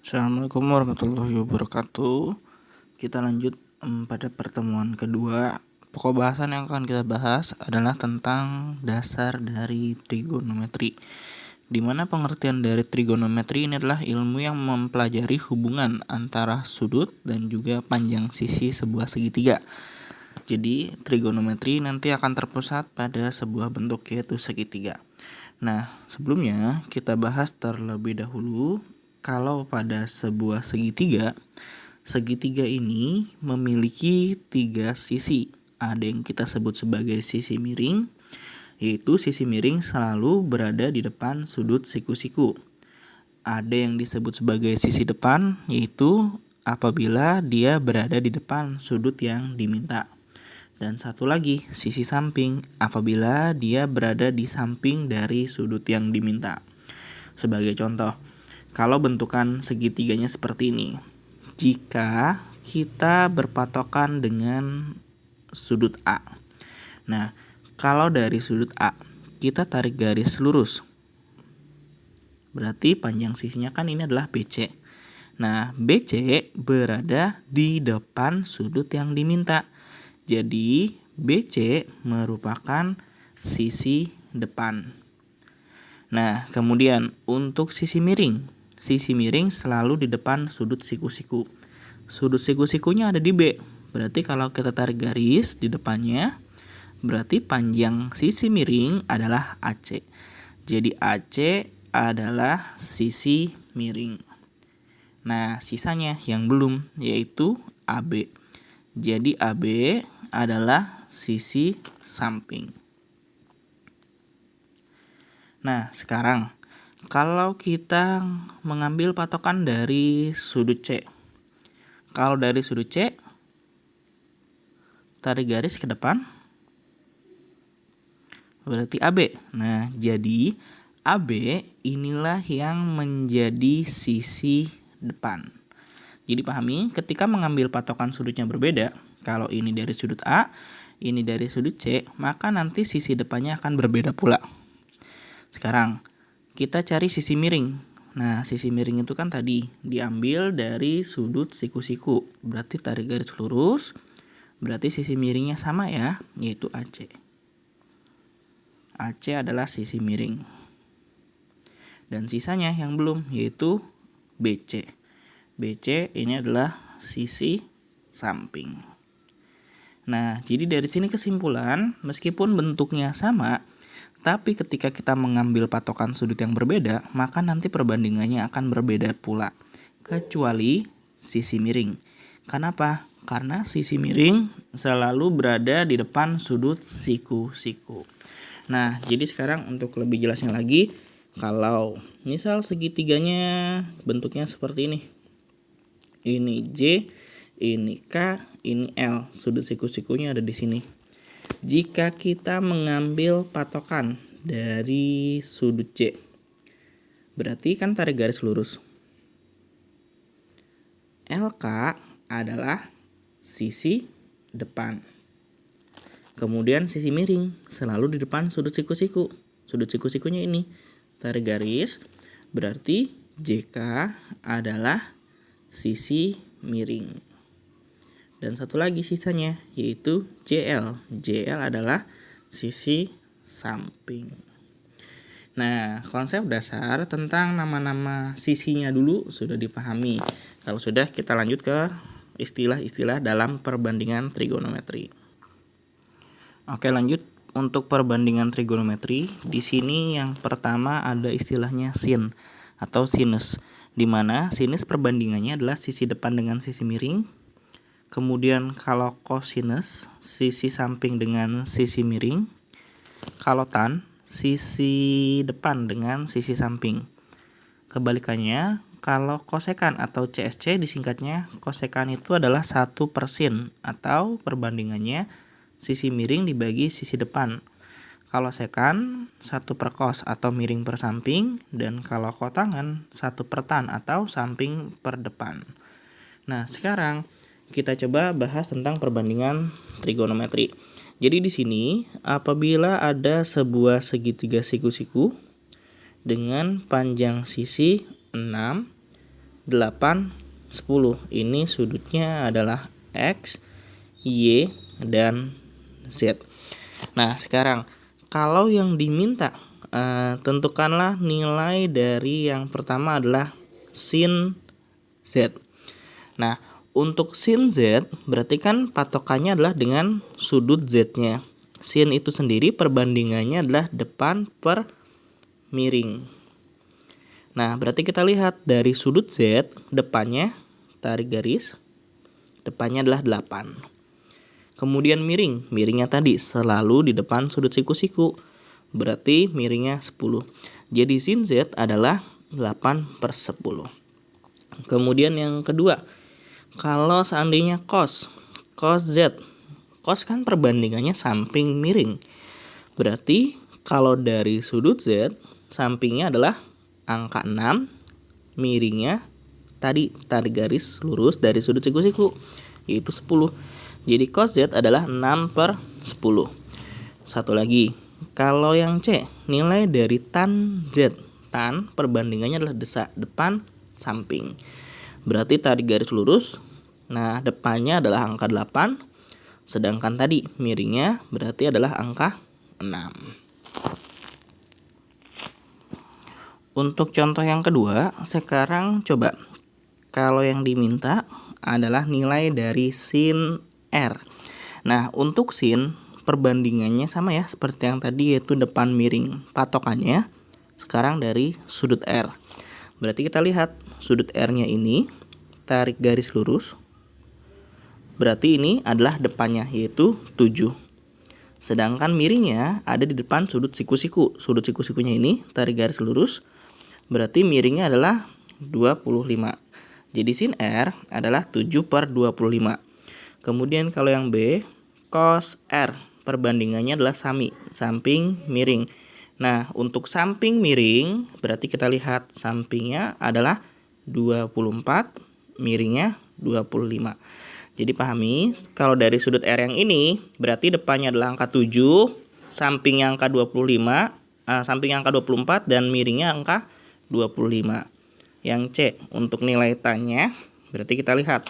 Assalamualaikum warahmatullahi wabarakatuh. Kita lanjut pada pertemuan kedua. Pokok bahasan yang akan kita bahas adalah tentang dasar dari trigonometri. Di mana pengertian dari trigonometri ini adalah ilmu yang mempelajari hubungan antara sudut dan juga panjang sisi sebuah segitiga. Jadi trigonometri nanti akan terpusat pada sebuah bentuk yaitu segitiga. Nah, sebelumnya kita bahas terlebih dahulu kalau pada sebuah segitiga, segitiga ini memiliki 3 sisi. Ada yang kita sebut sebagai sisi miring, yaitu sisi miring selalu berada di depan sudut siku-siku. Ada yang disebut sebagai sisi depan, yaitu apabila dia berada di depan sudut yang diminta. Dan satu lagi, sisi samping, apabila dia berada di samping dari sudut yang diminta. Sebagai contoh, kalau bentukan segitiganya seperti ini, jika kita berpatokan dengan sudut A. Nah, kalau dari sudut A, kita tarik garis lurus. Berarti panjang sisinya kan ini adalah BC. Nah, BC berada di depan sudut yang diminta. Jadi, BC merupakan sisi depan. Nah, kemudian untuk sisi miring. Sisi miring selalu di depan sudut siku-siku. Sudut siku-sikunya ada di B. Berarti kalau kita tarik garis di depannya, berarti panjang sisi miring adalah AC. Jadi AC adalah sisi miring. Nah, sisanya yang belum yaitu AB. Jadi AB adalah sisi samping. Nah, sekarang kalau kita mengambil patokan dari sudut C. Kalau dari sudut C, tarik garis ke depan, berarti AB. Nah, jadi AB inilah yang menjadi sisi depan. Jadi pahami, ketika mengambil patokan sudutnya berbeda, kalau ini dari sudut A, ini dari sudut C, maka nanti sisi depannya akan berbeda pula. Sekarang, kita cari sisi miring. Nah, sisi miring itu kan tadi diambil dari sudut siku-siku. Berarti tarik garis lurus, berarti sisi miringnya sama ya, yaitu AC. AC adalah sisi miring. Dan sisanya yang belum, yaitu BC. BC ini adalah sisi samping. Nah, jadi dari sini kesimpulan, meskipun bentuknya sama, tapi ketika kita mengambil patokan sudut yang berbeda, maka nanti perbandingannya akan berbeda pula. Kecuali sisi miring. Kenapa? Karena sisi miring selalu berada di depan sudut siku-siku. Nah, jadi sekarang untuk lebih jelasnya lagi, kalau misal segitiganya bentuknya seperti ini. Ini J, ini K, ini L. Sudut siku-sikunya ada di sini. Jika kita mengambil patokan dari sudut C, berarti kan tarik garis lurus. LK adalah sisi depan. Kemudian sisi miring selalu di depan sudut siku-siku. Sudut siku-sikunya ini. Tarik garis, berarti JK adalah sisi miring. Dan satu lagi sisanya yaitu JL. JL adalah sisi samping. Nah, konsep dasar tentang nama-nama sisinya dulu sudah dipahami. Kalau sudah, kita lanjut ke istilah-istilah dalam perbandingan trigonometri. Oke, lanjut untuk perbandingan trigonometri. Di sini yang pertama ada istilahnya sin atau sinus, di mana sinus perbandingannya adalah sisi depan dengan sisi miring. Kemudian kalau kosinus, sisi samping dengan sisi miring. Kalau tan, sisi depan dengan sisi samping. Kebalikannya, kalau kosekan atau CSC disingkatnya, kosekan itu adalah 1/sin atau perbandingannya sisi miring dibagi sisi depan. Kalau sekan 1/cos atau miring per samping, dan kalau kotangan 1/tan atau samping per depan. Nah, sekarang kita coba bahas tentang perbandingan trigonometri. Jadi di sini apabila ada sebuah segitiga siku-siku dengan panjang sisi 6, 8, 10. Ini sudutnya adalah X, Y, dan Z. Nah, sekarang kalau yang diminta, tentukanlah nilai dari yang pertama adalah sin Z. Nah, untuk sin Z berarti kan patokannya adalah dengan sudut Z-nya. Sin itu sendiri perbandingannya adalah depan per miring. Nah, berarti kita lihat dari sudut Z, depannya tarik garis, depannya adalah 8. Kemudian miringnya tadi selalu di depan sudut siku-siku, berarti miringnya 10. Jadi sin Z adalah 8/10. Kemudian yang kedua, kalau seandainya cos Z, cos kan perbandingannya samping miring. Berarti kalau dari sudut Z, sampingnya adalah angka 6, miringnya tadi tarik garis lurus dari sudut siku-siku, yaitu 10. Jadi cos Z adalah 6/10. Satu lagi, kalau yang C, nilai dari tan Z. Tan perbandingannya adalah depan samping. Berarti tarik garis lurus. Nah, depannya adalah angka 8. Sedangkan tadi miringnya berarti adalah angka 6. Untuk contoh yang kedua, sekarang coba. Kalau yang diminta adalah nilai dari sin R. Nah, untuk sin perbandingannya sama ya seperti yang tadi, yaitu depan miring. Patokannya sekarang dari sudut R. Berarti kita lihat sudut R-nya ini, tarik garis lurus. Berarti ini adalah depannya, yaitu 7. Sedangkan miringnya ada di depan sudut siku-siku. Sudut siku-sikunya ini tarik garis lurus. Berarti miringnya adalah 25. Jadi sin R adalah 7/25. Kemudian kalau yang B, cos R perbandingannya adalah samping miring. Nah, untuk samping miring berarti kita lihat sampingnya adalah 24, miringnya 25. Jadi pahami, kalau dari sudut R yang ini berarti depannya adalah angka 7, sampingnya angka 25, sampingnya angka 24 dan miringnya angka 25. Yang C, untuk nilai tan-nya berarti kita lihat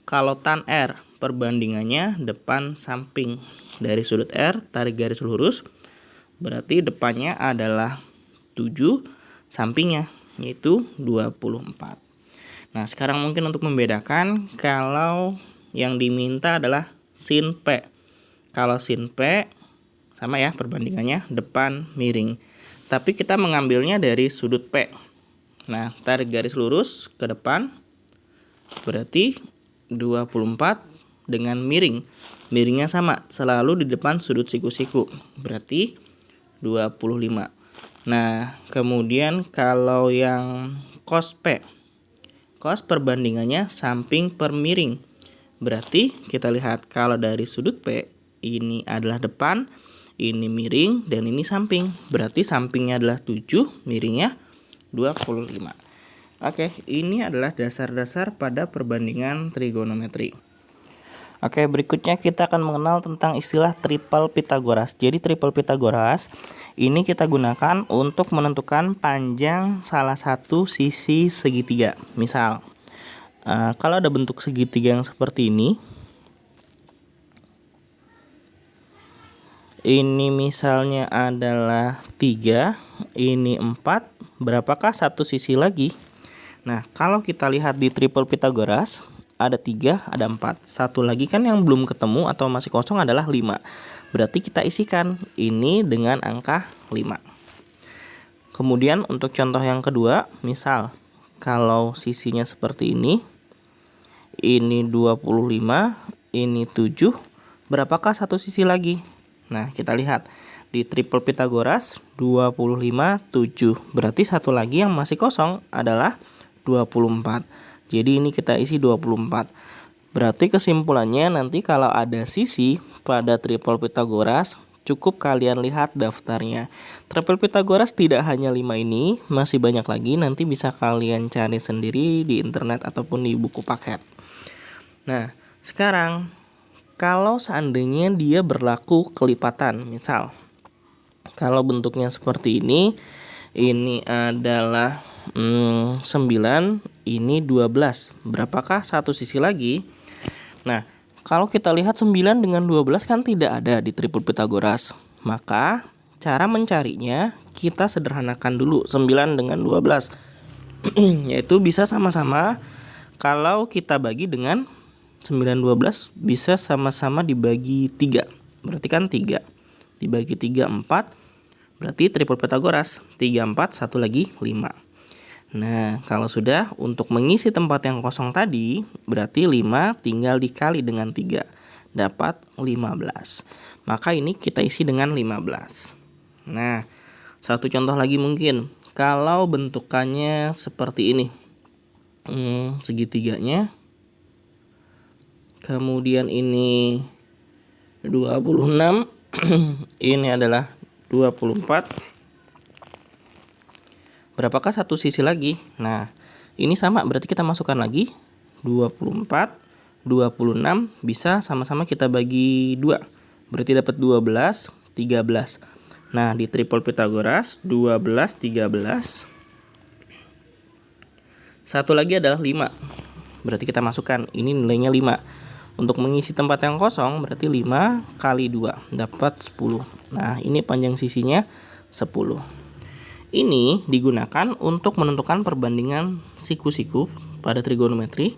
kalau tan R perbandingannya depan samping. Dari sudut R tarik garis lurus, berarti depannya adalah 7, sampingnya yaitu 24. Nah, sekarang mungkin untuk membedakan, kalau yang diminta adalah sin P. Kalau sin P sama ya perbandingannya depan miring. Tapi kita mengambilnya dari sudut P. Nah, tarik garis lurus ke depan, berarti 24 dengan miring. Miringnya sama, selalu di depan sudut siku-siku. Berarti 25. Nah, kemudian kalau yang cos P. Cos perbandingannya samping per miring. Berarti kita lihat kalau dari sudut P, ini adalah depan, ini miring, dan ini samping. Berarti sampingnya adalah 7, miringnya 25. Oke, ini adalah dasar-dasar pada perbandingan trigonometri. Oke, berikutnya kita akan mengenal tentang istilah triple Pythagoras. Jadi triple Pythagoras ini kita gunakan untuk menentukan panjang salah satu sisi segitiga. Misal, kalau ada bentuk segitiga yang seperti ini misalnya adalah 3, ini 4, berapakah satu sisi lagi? Nah, kalau kita lihat di triple Pythagoras, ada 3, ada 4. Satu lagi kan yang belum ketemu atau masih kosong adalah 5. Berarti kita isikan ini dengan angka 5. Kemudian untuk contoh yang kedua, misal kalau sisinya seperti ini 25, ini 7, berapakah satu sisi lagi? Nah, kita lihat di triple Pythagoras 25, 7. Berarti satu lagi yang masih kosong adalah 24. Jadi ini kita isi 24. Berarti kesimpulannya nanti kalau ada sisi pada triple Pythagoras, cukup kalian lihat daftarnya. Triple Pythagoras tidak hanya 5 ini, masih banyak lagi, nanti bisa kalian cari sendiri di internet ataupun di buku paket. Nah, sekarang kalau seandainya dia berlaku kelipatan, misal kalau bentuknya seperti ini adalah 9, ini 12. Berapakah satu sisi lagi? Nah, kalau kita lihat 9 dengan 12 kan tidak ada di tripod Pythagoras. Maka cara mencarinya kita sederhanakan dulu 9 dengan 12. Yaitu bisa sama-sama kalau kita bagi dengan 9 12 bisa sama-sama dibagi 3. Berarti kan 3. Dibagi 3 4. Berarti tripod Pythagoras 3 4 1 lagi 5. Nah, kalau sudah untuk mengisi tempat yang kosong tadi, berarti 5 tinggal dikali dengan 3. Dapat 15. Maka ini kita isi dengan 15. Nah, satu contoh lagi mungkin. Kalau bentukannya seperti ini. Segitiganya. Kemudian ini 26. Ini adalah 24. Berapakah satu sisi lagi? Nah, ini sama berarti kita masukkan lagi 24, 26 bisa sama-sama kita bagi 2. Berarti dapat 12, 13. Nah, di tripod Pythagoras 12, 13. Satu lagi adalah 5. Berarti kita masukkan, ini nilainya 5. Untuk mengisi tempat yang kosong berarti 5 kali 2 dapat 10. Nah, ini panjang sisinya 10. Ini digunakan untuk menentukan perbandingan siku-siku pada trigonometri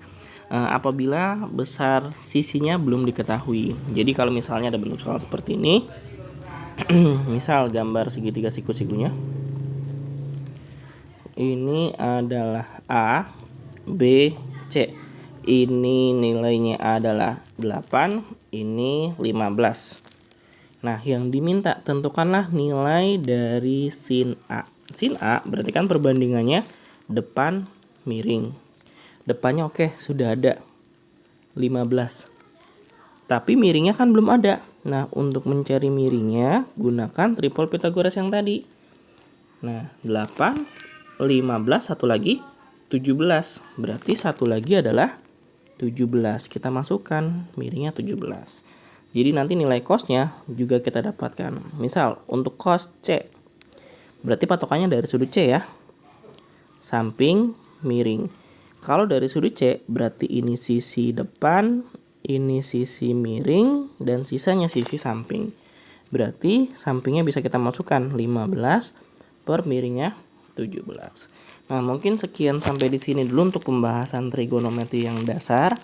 apabila besar sisinya belum diketahui. Jadi kalau misalnya ada bentuk soal seperti ini, misal gambar segitiga siku-sikunya. Ini adalah A, B, C. Ini nilainya adalah 8, ini 15. Nah, yang diminta tentukanlah nilai dari sin A. Sin A berarti kan perbandingannya depan miring. Depannya oke, sudah ada 15. Tapi miringnya kan belum ada. Nah, untuk mencari miringnya gunakan tripod Pythagoras yang tadi. Nah, 8, 15, satu lagi 17. Berarti satu lagi adalah 17. Kita masukkan miringnya 17. Jadi nanti nilai cosnya juga kita dapatkan. Misal untuk cos C, berarti patokannya dari sudut C ya, samping miring. Kalau dari sudut C berarti ini sisi depan, ini sisi miring, dan sisanya sisi samping. Berarti sampingnya bisa kita masukkan 15 per miringnya 17. Nah, mungkin sekian sampai di sini dulu untuk pembahasan trigonometri yang dasar.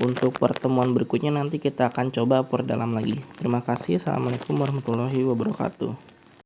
Untuk pertemuan berikutnya nanti kita akan coba perdalam lagi. Terima kasih. Assalamualaikum warahmatullahi wabarakatuh.